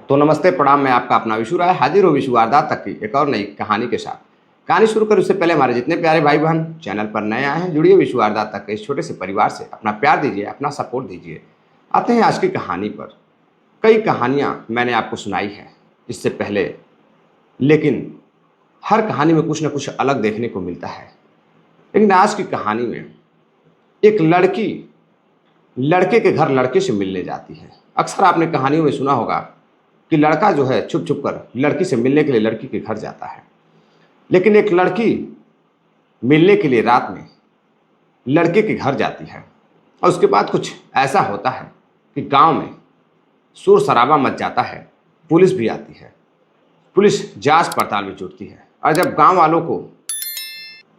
तो नमस्ते प्रणाम, मैं आपका अपना विशु राय हाजिर हूँ विशु वारदात तक की एक और नई कहानी के साथ। कहानी शुरू करें उससे पहले हमारे जितने प्यारे भाई बहन चैनल पर नए आए हैं, जुड़िए विशु वारदात तक के इस छोटे से परिवार से, अपना प्यार दीजिए, अपना सपोर्ट दीजिए। आते हैं आज की कहानी पर। कई कहानियाँ मैंने आपको सुनाई हैं इससे पहले, लेकिन हर कहानी में कुछ न कुछ अलग देखने को मिलता है। लेकिन आज की कहानी में एक लड़की लड़के के घर लड़के से मिलने जाती है। अक्सर आपने कहानियों में सुना होगा कि लड़का जो है छुप छुप कर लड़की से मिलने के लिए लड़की के घर जाता है। लेकिन एक लड़की मिलने के लिए रात में लड़के के घर जाती है और उसके बाद कुछ ऐसा होता है कि गांव में शोर शराबा मच जाता है। पुलिस भी आती है, पुलिस जांच पड़ताल में जुटती है। और जब गांव वालों को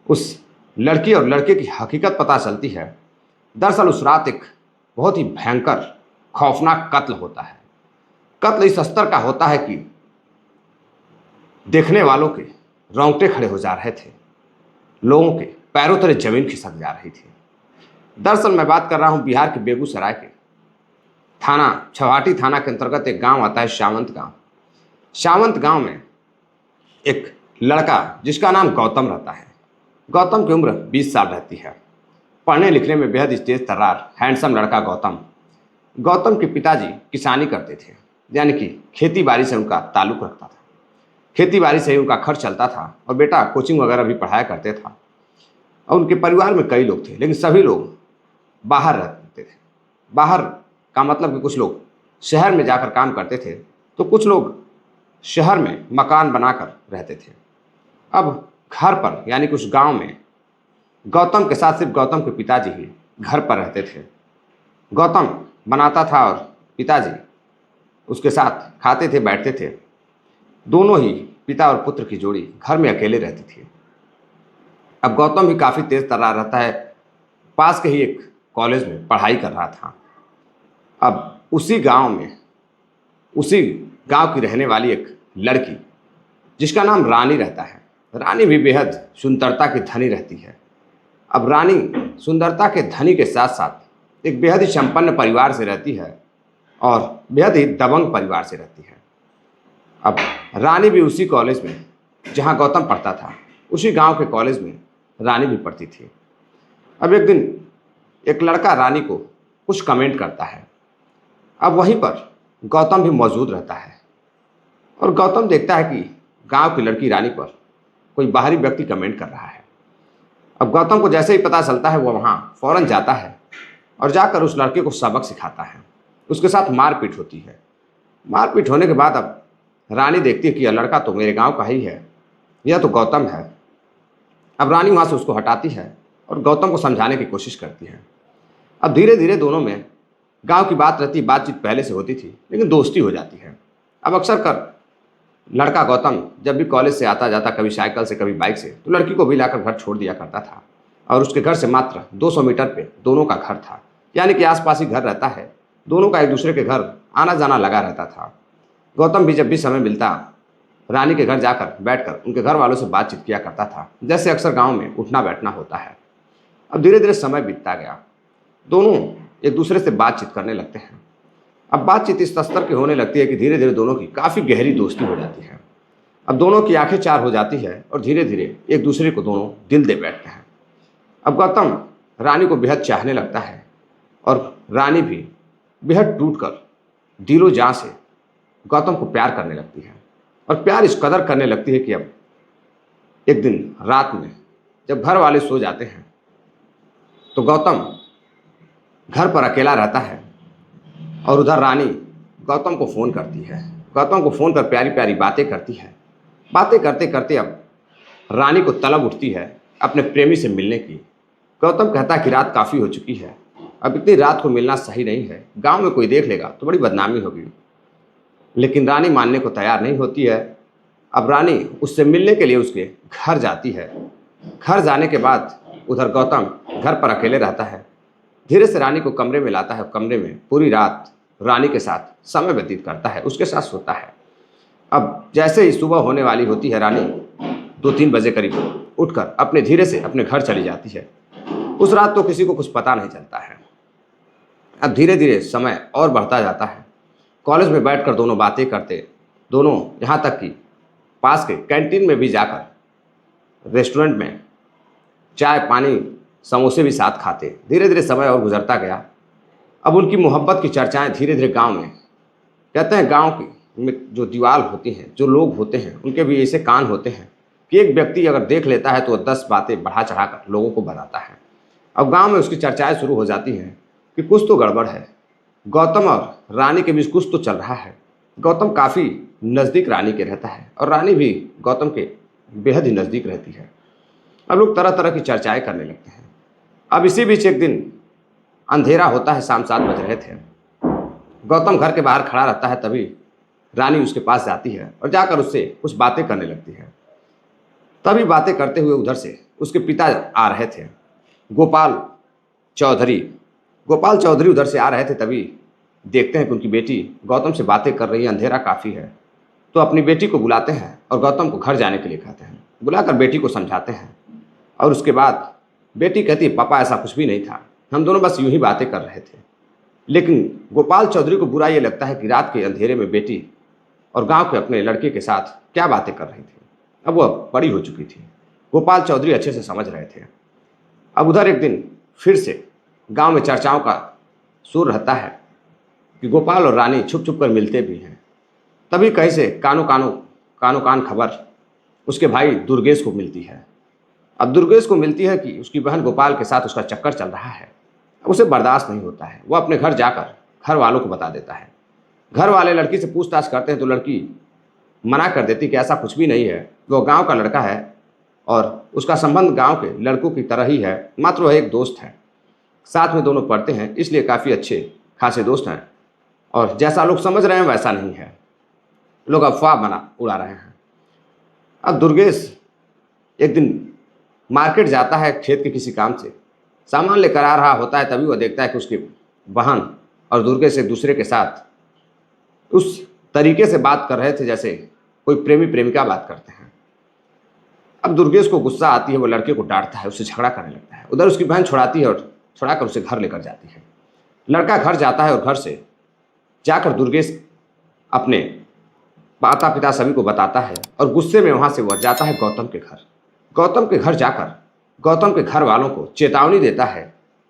उस लड़की और लड़के की हकीकत पता चलती है, दरअसल उस रात एक बहुत ही भयंकर खौफनाक कत्ल होता है। कत्ल इस स्तर का होता है कि देखने वालों के रोंगटे खड़े हो जा रहे थे, लोगों के पैरों तले जमीन खिसक जा रही थी। दरअसल मैं बात कर रहा हूं बिहार के बेगूसराय के थाना छवाटी थाना के अंतर्गत एक गांव आता है शावंत गांव। शावंत गांव में एक लड़का जिसका नाम गौतम रहता है। गौतम की उम्र 20 साल रहती है। पढ़ने लिखने में बेहद तेज तर्रार हैंडसम लड़का गौतम। गौतम के पिताजी किसानी करते थे, यानी कि खेती बाड़ी से उनका ताल्लुक रखता था। खेती बाड़ी से ही उनका खर्च चलता था और बेटा कोचिंग वगैरह भी पढ़ाया करते था। और उनके परिवार में कई लोग थे, लेकिन सभी लोग बाहर रहते थे। बाहर का मतलब कि कुछ लोग शहर में जाकर काम करते थे, तो कुछ लोग शहर में मकान बनाकर रहते थे। अब घर पर यानी कुछ गांव में गौतम के साथ सिर्फ गौतम के पिताजी ही घर पर रहते थे। गौतम बनाता था और पिताजी उसके साथ खाते थे, बैठते थे। दोनों ही पिता और पुत्र की जोड़ी घर में अकेले रहती थी। अब गौतम भी काफ़ी तेज तर्रार रहता है, पास के ही एक कॉलेज में पढ़ाई कर रहा था। अब उसी गांव की रहने वाली एक लड़की जिसका नाम रानी रहता है। रानी भी बेहद सुंदरता की धनी रहती है। अब रानी सुंदरता के धनी के साथ साथ एक बेहद ही संपन्न परिवार से रहती है और बेहद ही दबंग परिवार से रहती है। अब रानी भी उसी कॉलेज में जहां गौतम पढ़ता था, उसी गांव के कॉलेज में रानी भी पढ़ती थी। अब एक दिन एक लड़का रानी को कुछ कमेंट करता है। अब वहीं पर गौतम भी मौजूद रहता है और गौतम देखता है कि गांव की लड़की रानी पर कोई बाहरी व्यक्ति कमेंट कर रहा है। अब गौतम को जैसे ही पता चलता है, वो वहाँ फौरन जाता है और जाकर उस लड़के को सबक सिखाता है। उसके साथ मारपीट होती है। मारपीट होने के बाद अब रानी देखती है कि यह लड़का तो मेरे गांव का ही है, यह तो गौतम है। अब रानी वहाँ से उसको हटाती है और गौतम को समझाने की कोशिश करती है। अब धीरे धीरे दोनों में गांव की बात रहती, बातचीत पहले से होती थी, लेकिन दोस्ती हो जाती है। अब अक्सर कर लड़का गौतम जब भी कॉलेज से आता जाता, कभी साइकिल से कभी बाइक से, तो लड़की को भी लाकर घर छोड़ दिया करता था। और उसके घर से मात्र 200 मीटर पे दोनों का घर था, यानी कि आसपास ही घर रहता है। दोनों का एक दूसरे के घर आना जाना लगा रहता था। गौतम भी जब भी समय मिलता रानी के घर जाकर बैठकर उनके घर वालों से बातचीत किया करता था, जैसे अक्सर गांव में उठना बैठना होता है। अब धीरे धीरे समय बीतता गया, दोनों एक दूसरे से बातचीत करने लगते हैं। अब बातचीत इस स्तर की होने लगती है कि धीरे धीरे दोनों की काफ़ी गहरी दोस्ती हो जाती है। अब दोनों की आंखें चार हो जाती है और धीरे धीरे एक दूसरे को दोनों दिल दे बैठते हैं। अब गौतम रानी को बेहद चाहने लगता है और रानी भी बेहद टूटकर दिलो जान से गौतम को प्यार करने लगती है। और प्यार इस कदर करने लगती है कि अब एक दिन रात में जब घर वाले सो जाते हैं, तो गौतम घर पर अकेला रहता है और उधर रानी गौतम को फ़ोन करती है। गौतम को फ़ोन कर प्यारी प्यारी बातें करती है। बातें करते करते अब रानी को तलब उठती है अपने प्रेमी से मिलने की। गौतम कहता है कि रात काफ़ी हो चुकी है, अब इतनी रात को मिलना सही नहीं है, गांव में कोई देख लेगा तो बड़ी बदनामी होगी। लेकिन रानी मानने को तैयार नहीं होती है। अब रानी उससे मिलने के लिए उसके घर जाती है। घर जाने के बाद उधर गौतम घर पर अकेले रहता है। धीरे से रानी को कमरे में लाता है, कमरे में पूरी रात रानी के साथ समय व्यतीत करता है, उसके साथ सोता है। अब जैसे ही सुबह होने वाली होती है, रानी 2-3 बजे करीब उठकर अपने धीरे से अपने घर चली जाती है। उस रात तो किसी को कुछ पता नहीं चलता है। अब धीरे धीरे समय और बढ़ता जाता है। कॉलेज में बैठकर दोनों बातें करते, दोनों यहाँ तक कि पास के कैंटीन में भी जाकर, रेस्टोरेंट में चाय पानी समोसे भी साथ खाते। धीरे धीरे समय और गुजरता गया। अब उनकी मोहब्बत की चर्चाएं धीरे धीरे गांव में, कहते हैं गांव की में जो दीवार होती हैं, जो लोग होते हैं, उनके भी ऐसे कान होते हैं कि एक व्यक्ति अगर देख लेता है तो वह 10 बातें बढ़ा चढ़ाकर लोगों को बताता है। अब गांव में उसकी चर्चाएं शुरू हो जाती हैं कि कुछ तो गड़बड़ है, गौतम और रानी के बीच कुछ तो चल रहा है। गौतम काफ़ी नज़दीक रानी के रहता है और रानी भी गौतम के बेहद ही नज़दीक रहती है। अब लोग तरह तरह की चर्चाएं करने लगते हैं। अब इसी बीच एक दिन अंधेरा होता है, शाम 7 बज रहे थे। गौतम घर के बाहर खड़ा रहता है, तभी रानी उसके पास जाती है और जाकर उससे कुछ बातें करने लगती है। तभी बातें करते हुए उधर से उसके पिता आ रहे थे, गोपाल चौधरी। गोपाल चौधरी उधर से आ रहे थे, तभी देखते हैं कि उनकी बेटी गौतम से बातें कर रही है। अंधेरा काफ़ी है, तो अपनी बेटी को बुलाते हैं और गौतम को घर जाने के लिए कहते हैं। बुलाकर बेटी को समझाते हैं और उसके बाद बेटी कहती है, पापा ऐसा कुछ भी नहीं था, हम दोनों बस यूं ही बातें कर रहे थे। लेकिन गोपाल चौधरी को बुरा ये लगता है कि रात के अंधेरे में बेटी और गांव के अपने लड़के के साथ क्या बातें कर रही थी। अब वह बड़ी हो चुकी थी, गोपाल चौधरी अच्छे से समझ रहे थे। अब उधर एक दिन फिर से गांव में चर्चाओं का सुर रहता है कि गोपाल और रानी छुप छुप कर मिलते भी हैं। तभी कहीं से कानो कान खबर उसके भाई दुर्गेश को मिलती है। अब दुर्गेश को मिलती है कि उसकी बहन गोपाल के साथ उसका चक्कर चल रहा है। उसे बर्दाश्त नहीं होता है, वह अपने घर जाकर घर वालों को बता देता है। घर वाले लड़की से पूछताछ करते हैं तो लड़की मना कर देती कि ऐसा कुछ भी नहीं है, वो गांव का लड़का है और उसका संबंध गांव के लड़कों की तरह ही है, मात्र वह एक दोस्त है, साथ में दोनों पढ़ते हैं, इसलिए काफ़ी अच्छे खासे दोस्त हैं और जैसा लोग समझ रहे हैं वैसा नहीं है, लोग अफवाह बना उड़ा रहे हैं। अब दुर्गेश एक दिन मार्केट जाता है खेत के किसी काम से, सामान लेकर आ रहा होता है, तभी वह देखता है कि उसकी बहन और दुर्गेश एक दूसरे के साथ उस तरीके से बात कर रहे थे जैसे कोई प्रेमी प्रेमिका बात करते हैं। अब दुर्गेश को गुस्सा आती है, वो लड़के को डांटता है, उससे झगड़ा करने लगता है। उधर उसकी बहन छुड़ाती है और छुड़ाकर उसे घर लेकर जाती है। लड़का घर जाता है और घर से जाकर दुर्गेश अपने माता पिता सभी को बताता है और गुस्से में वहाँ से वह जाता है गौतम के घर। गौतम के घर जाकर गौतम के घर वालों को चेतावनी देता है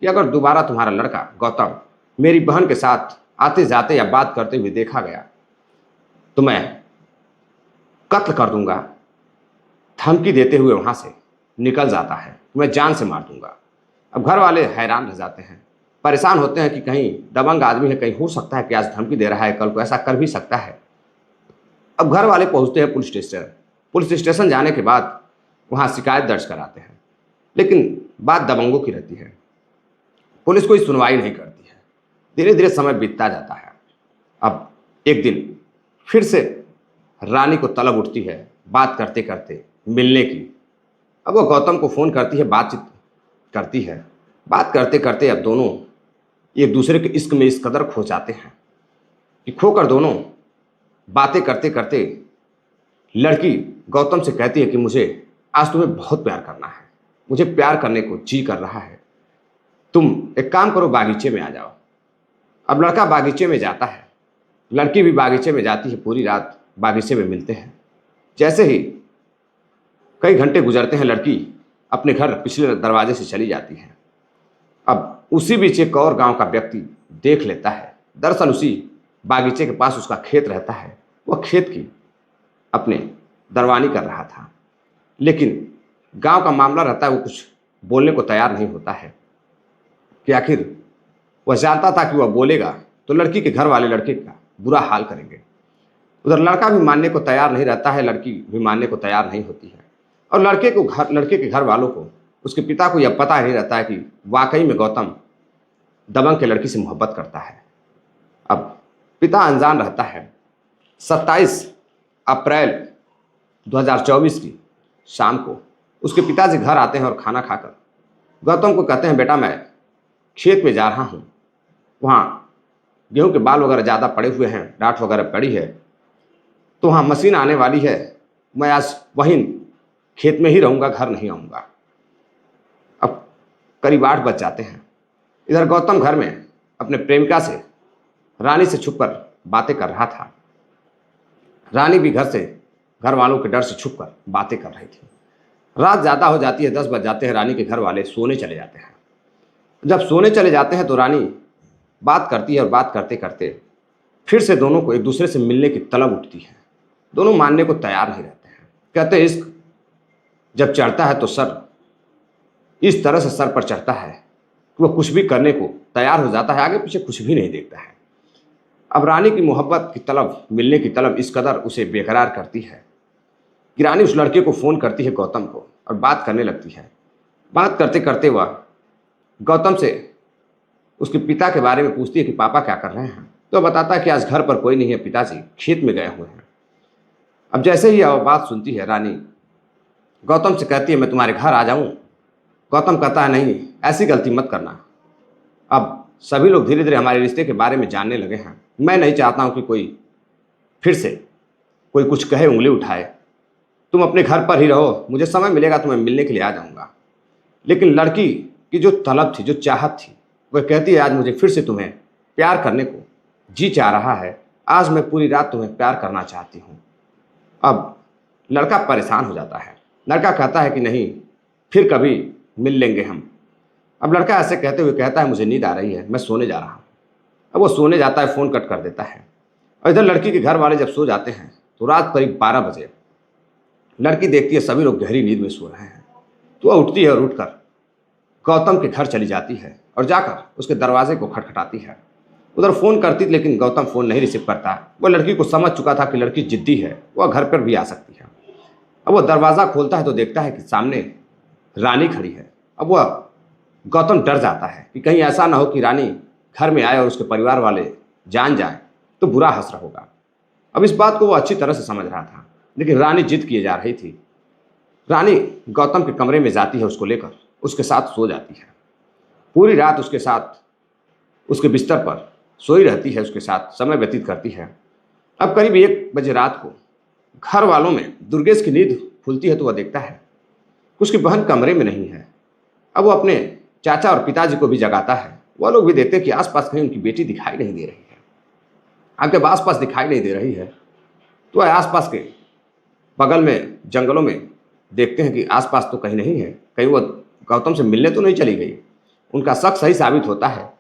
कि अगर दोबारा तुम्हारा लड़का गौतम मेरी बहन के साथ आते जाते या बात करते हुए देखा गया तो मैं कत्ल कर दूंगा। धमकी देते हुए वहाँ से निकल जाता है, मैं जान से मार दूंगा। अब घर वाले हैरान रह जाते हैं, परेशान होते हैं कि कहीं दबंग आदमी है, कहीं हो सकता है कि आज धमकी दे रहा है, कल को ऐसा कर भी सकता है। अब घर वाले पहुँचते हैं पुलिस स्टेशन। पुलिस स्टेशन जाने के बाद वहाँ शिकायत दर्ज कराते हैं, लेकिन बात दबंगों की रहती है, पुलिस कोई सुनवाई नहीं करती है। धीरे धीरे समय बीतता जाता है। अब एक दिन फिर से रानी को तलब उठती है बात करते करते मिलने की। अब वो गौतम को फ़ोन करती है, बातचीत करती है। बात करते करते अब दोनों एक दूसरे के इश्क में इस कदर खो जाते हैं कि खोकर दोनों बातें करते करते लड़की गौतम से कहती है कि मुझे आज तुम्हें बहुत प्यार करना है, मुझे प्यार करने को जी कर रहा है, तुम एक काम करो बागीचे में आ जाओ। अब लड़का बागीचे में जाता है, लड़की भी बागीचे में जाती है। पूरी रात बागीचे में मिलते हैं। जैसे ही कई घंटे गुजरते हैं, लड़की अपने घर पिछले दरवाजे से चली जाती है। अब उसी बीच एक और गांव का व्यक्ति देख लेता है। दरअसल उसी बागीचे के पास उसका खेत रहता है। वह खेत की अपने दरवानी कर रहा था, लेकिन गांव का मामला रहता है, वो कुछ बोलने को तैयार नहीं होता है कि आखिर वह जानता था कि वह बोलेगा तो लड़की के घर वाले लड़के का बुरा हाल करेंगे। उधर लड़का भी मानने को तैयार नहीं रहता है, लड़की भी मानने को तैयार नहीं होती है और लड़के के घर वालों को, उसके पिता को यह पता नहीं रहता है कि वाकई में गौतम दबंग के लड़की से मोहब्बत करता है। अब पिता अनजान रहता है। 27 अप्रैल 2024 की शाम को उसके पिताजी घर आते हैं और खाना खाकर गौतम को कहते हैं, बेटा मैं खेत में जा रहा हूँ, वहाँ गेहूं के बाल वगैरह ज़्यादा पड़े हुए हैं, डांठ वगैरह पड़ी है, तो वहाँ मशीन आने वाली है, मैं आज वहीं खेत में ही रहूँगा, घर नहीं आऊँगा। अब करीब 8 बज जाते हैं। इधर गौतम घर में अपने प्रेमिका से, रानी से छुपकर बातें कर रहा था। रानी भी घर वालों के डर से छुप कर बातें कर रही थी। रात ज़्यादा हो जाती है, 10 बज जाते हैं, रानी के घर वाले सोने चले जाते हैं। जब सोने चले जाते हैं तो रानी बात करती है और बात करते करते फिर से दोनों को एक दूसरे से मिलने की तलब उठती है। दोनों मानने को तैयार नहीं रहते हैं। कहते हैं इश्क जब चढ़ता है तो सर इस तरह से सर पर चढ़ता है कि वह कुछ भी करने को तैयार हो जाता है, आगे पीछे कुछ भी नहीं देखता है। अब रानी की मोहब्बत की तलब, मिलने की तलब इस कदर उसे बेकरार करती है कि रानी उस लड़के को फ़ोन करती है गौतम को और बात करने लगती है। बात करते करते वह गौतम से उसके पिता के बारे में पूछती है कि पापा क्या कर रहे हैं। तो बताता है कि आज घर पर कोई नहीं है, पिताजी खेत में गए हुए हैं। अब जैसे ही वह बात सुनती है रानी गौतम से कहती है मैं तुम्हारे घर आ जाऊं। गौतम कहता है नहीं, ऐसी गलती मत करना। अब सभी लोग धीरे धीरे हमारे रिश्ते के बारे में जानने लगे हैं। मैं नहीं चाहता हूं कि कोई फिर से कोई कुछ कहे, उंगली उठाए। तुम अपने घर पर ही रहो, मुझे समय मिलेगा तो मैं मिलने के लिए आ जाऊंगा। लेकिन लड़की की जो तलब थी, जो चाहत थी, वह कहती है आज मुझे फिर से तुम्हें प्यार करने को जी चाह रहा है। आज मैं पूरी रात तुम्हें प्यार करना चाहती हूँ। अब लड़का परेशान हो जाता है। लड़का कहता है कि नहीं, फिर कभी मिल लेंगे हम। अब लड़का ऐसे कहते हुए कहता है मुझे नींद आ रही है, मैं सोने जा रहा हूँ। अब वो सोने जाता है, फ़ोन कट कर देता है। और इधर लड़की के घर वाले जब सो जाते हैं तो रात करीब 12 बजे लड़की देखती है सभी लोग गहरी नींद में सो रहे हैं। तो वह उठती है और उठकर गौतम के घर चली जाती है और जाकर उसके दरवाजे को खटखटाती है। उधर फ़ोन करती लेकिन गौतम फ़ोन नहीं रिसीव करता। वह लड़की को समझ चुका था कि लड़की जिद्दी है, वह घर पर भी आ सकती है। अब वह दरवाज़ा खोलता है तो देखता है कि सामने रानी खड़ी है। अब वह गौतम डर जाता है कि कहीं ऐसा ना हो कि रानी घर में आए और उसके परिवार वाले जान जाए तो बुरा असर होगा। अब इस बात को वो अच्छी तरह से समझ रहा था, लेकिन रानी जिद किए जा रही थी। रानी गौतम के कमरे में जाती है, उसको लेकर उसके साथ सो जाती है। पूरी रात उसके साथ उसके बिस्तर पर सोई रहती है, उसके साथ समय व्यतीत करती है। अब करीब 1 बजे रात को घर वालों में दुर्गेश की नींद खुलती है तो वह देखता है कि उसकी बहन कमरे में नहीं है। अब वो अपने चाचा और पिताजी को भी जगाता है। वह लोग भी देखते हैं कि आसपास कहीं उनकी बेटी दिखाई नहीं दे रही है। अब जब आसपास दिखाई नहीं दे रही है तो वह आसपास के बगल में जंगलों में देखते हैं कि आसपास तो कहीं नहीं है, कहीं वो गौतम से मिलने तो नहीं चली गई। उनका शक सही साबित होता है।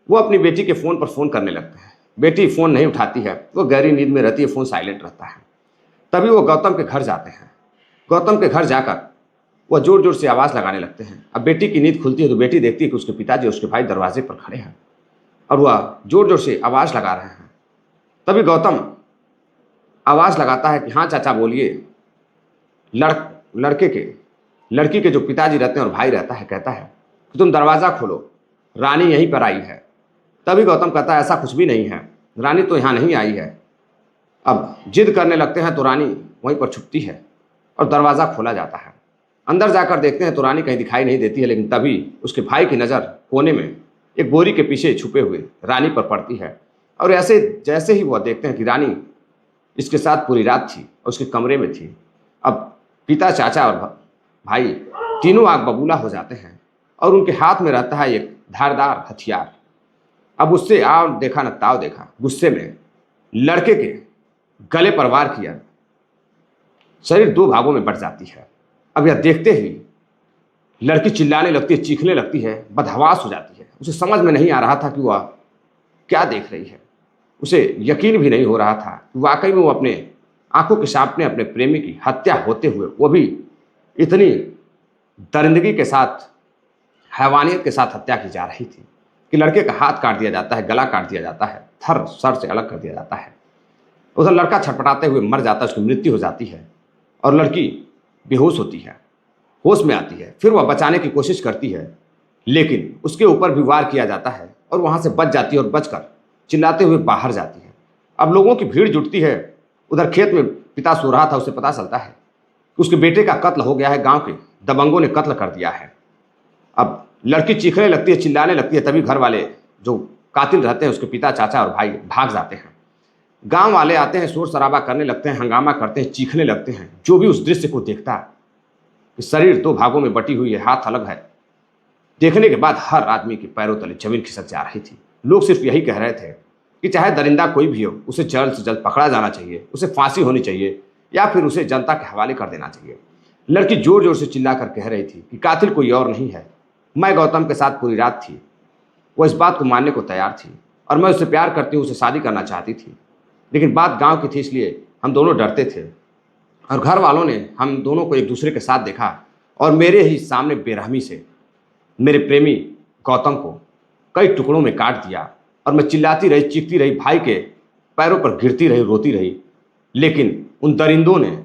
वो अपनी बेटी के फ़ोन पर फ़ोन करने लगते हैं। बेटी फ़ोन नहीं उठाती है, वो गहरी नींद में रहती है, फ़ोन साइलेंट रहता है। तभी वो गौतम के घर जाते हैं। गौतम के घर जाकर वह जोर जोर से आवाज़ लगाने लगते हैं। अब बेटी की नींद खुलती है तो बेटी देखती है कि उसके पिताजी और उसके भाई दरवाजे पर खड़े हैं और वह जोर जोर से आवाज़ लगा रहे हैं। तभी गौतम आवाज़ लगाता है कि हाँ चाचा बोलिए। लड़की के जो पिताजी रहते हैं और भाई रहता है कहता है कि तुम दरवाज़ा खोलो, रानी यहीं पर आई है। तभी गौतम कहता है ऐसा कुछ भी नहीं है, रानी तो यहाँ नहीं आई है। अब जिद करने लगते हैं तो रानी वहीं पर छुपती है और दरवाज़ा खोला जाता है। अंदर जाकर देखते हैं तो रानी कहीं दिखाई नहीं देती है, लेकिन तभी उसके भाई की नज़र कोने में एक बोरी के पीछे छुपे हुए रानी पर पड़ती है। और ऐसे जैसे ही वह देखते हैं कि रानी इसके साथ पूरी रात थी और उसके कमरे में थी। अब पिता, चाचा और भाई तीनों आग बबूला हो जाते हैं और उनके हाथ में रहता है एक धारदार हथियार। अब उससे आव देखा न ताव देखा, गुस्से में लड़के के गले पर वार किया। शरीर 2 भागों में बट जाती है। अब यह देखते ही लड़की चिल्लाने लगती है, चीखने लगती है, बदहवास हो जाती है। उसे समझ में नहीं आ रहा था कि वह क्या देख रही है। उसे यकीन भी नहीं हो रहा था कि वाकई में वो अपने आंखों के सामने अपने प्रेमी की हत्या होते हुए, वो भी इतनी दरिंदगी के साथ, हैवानियत के साथ हत्या की जा रही थी कि लड़के का हाथ काट दिया जाता है, गला काट दिया जाता है, थर सर से अलग कर दिया जाता है। उधर लड़का छटपटाते हुए मर जाता है, उसकी मृत्यु हो जाती है और लड़की बेहोश होती है, होश में आती है। फिर वह बचाने की कोशिश करती है, लेकिन उसके ऊपर भी वार किया जाता है और वहाँ से बच जाती है और बचकर चिल्लाते हुए बाहर जाती है। अब लोगों की भीड़ जुटती है। उधर खेत में पिता सो रहा था, उसे पता चलता है कि उसके बेटे का कत्ल हो गया है, गांव के दबंगों ने कत्ल कर दिया है। अब लड़की चीखने लगती है, चिल्लाने लगती है। तभी घर वाले जो कातिल रहते हैं, उसके पिता, चाचा और भाई भाग जाते हैं। गांव वाले आते हैं, शोर शराबा करने लगते हैं, हंगामा करते हैं, चीखने लगते हैं। जो भी उस दृश्य को देखता है कि शरीर 2 भागों में बटी हुई है, हाथ अलग है, देखने के बाद हर आदमी के पैरों तले जमीन खिसक जा रही थी। लोग सिर्फ यही कह रहे थे कि चाहे दरिंदा कोई भी हो, उसे जल्द से जल्द पकड़ा जाना चाहिए, उसे फांसी होनी चाहिए या फिर उसे जनता के हवाले कर देना चाहिए। लड़की जोर जोर से चिल्लाकर कह रही थी कि कातिल कोई और नहीं है, मैं गौतम के साथ पूरी रात थी। वो इस बात को मानने को तैयार थी और मैं उससे प्यार करती हूँ, उससे शादी करना चाहती थी, लेकिन बात गांव की थी इसलिए हम दोनों डरते थे और घर वालों ने हम दोनों को एक दूसरे के साथ देखा और मेरे ही सामने बेरहमी से मेरे प्रेमी गौतम को कई टुकड़ों में काट दिया और मैं चिल्लाती रही, चीखती रही, भाई के पैरों पर गिरती रही, रोती रही, लेकिन उन दरिंदों ने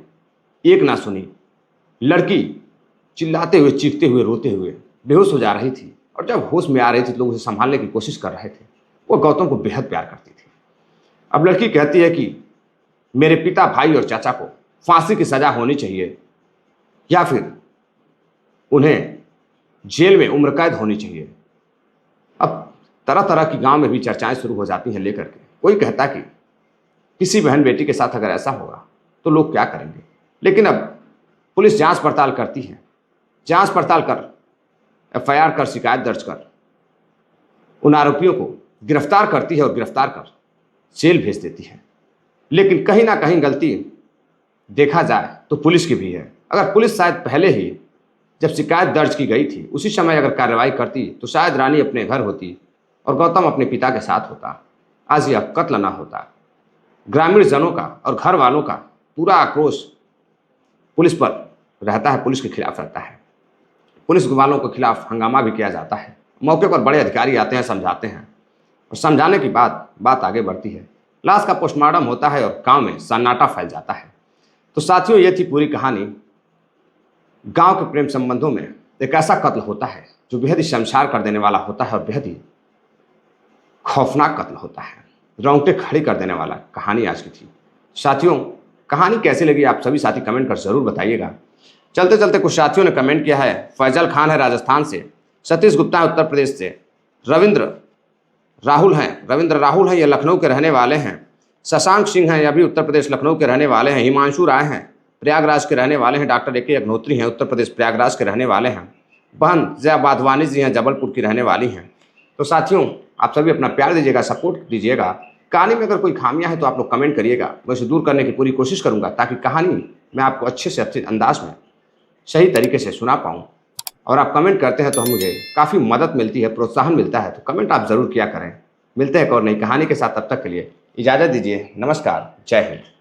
एक ना सुनी। लड़की चिल्लाते हुए, चीखते हुए, रोते हुए बेहोश हो जा रही थी और जब होश में आ रही थी तो लोग उसे संभालने की कोशिश कर रहे थे। वो गौतम को बेहद प्यार करती थी। अब लड़की कहती है कि मेरे पिता, भाई और चाचा को फांसी की सजा होनी चाहिए या फिर उन्हें जेल में उम्र कैद होनी चाहिए। अब तरह तरह की गांव में भी चर्चाएं शुरू हो जाती हैं लेकर के। कोई कहता कि किसी बहन बेटी के साथ अगर ऐसा होगा तो लोग क्या करेंगे, लेकिन अब पुलिस जांच पड़ताल करती है, जांच पड़ताल कर एफआईआर कर, शिकायत दर्ज कर उन आरोपियों को गिरफ्तार करती है और गिरफ्तार कर जेल भेज देती है। लेकिन कहीं ना कहीं गलती देखा जाए तो पुलिस की भी है। अगर पुलिस शायद पहले ही जब शिकायत दर्ज की गई थी उसी समय अगर कार्रवाई करती तो शायद रानी अपने घर होती और गौतम अपने पिता के साथ होता, आज यह कत्ल ना होता। ग्रामीण जनों का और घर वालों का पूरा आक्रोश पुलिस पर रहता है, पुलिस के खिलाफ रहता है। पुलिस वालों के खिलाफ हंगामा भी किया जाता है। मौके पर बड़े अधिकारी आते हैं, समझाते हैं और समझाने की बात आगे बढ़ती है। लाश का पोस्टमार्टम होता है और गांव में सन्नाटा फैल जाता है। तो साथियों, ये थी पूरी कहानी। गांव के प्रेम संबंधों में एक ऐसा कत्ल होता है जो बेहद ही शर्मसार कर देने वाला होता है और बेहद ही खौफनाक कत्ल होता है, रोंगटे खड़ी कर देने वाला कहानी आज की थी। साथियों, कहानी कैसी लगी आप सभी साथी कमेंट कर जरूर बताइएगा। चलते चलते कुछ साथियों ने कमेंट किया है। फैजल खान है राजस्थान से, सतीश गुप्ता है उत्तर प्रदेश से, रविंद्र राहुल हैं, ये लखनऊ के रहने वाले हैं। शशांक सिंह हैं, यह भी उत्तर प्रदेश लखनऊ के रहने वाले हैं। हिमांशु राय हैं, प्रयागराज के रहने वाले हैं। डॉक्टर ए के अग्नोत्री हैं, उत्तर प्रदेश प्रयागराज के रहने वाले हैं। बहन जया बाधवानी जी हैं, जबलपुर की रहने वाली हैं। तो साथियों, आप सभी अपना प्यार दीजिएगा, सपोर्ट दीजिएगा। कहानी में अगर कोई खामियां हैं तो आप लोग कमेंट करिएगा, मैं उसे दूर करने की पूरी कोशिश करूंगा ताकि कहानी मैं आपको अच्छे से अच्छे अंदाज में सही तरीके से सुना पाऊँ। और आप कमेंट करते हैं तो हम मुझे काफ़ी मदद मिलती है, प्रोत्साहन मिलता है। तो कमेंट आप ज़रूर किया करें। मिलते हैं एक और नई कहानी के साथ, तब तक के लिए इजाज़त दीजिए। नमस्कार, जय हिंद।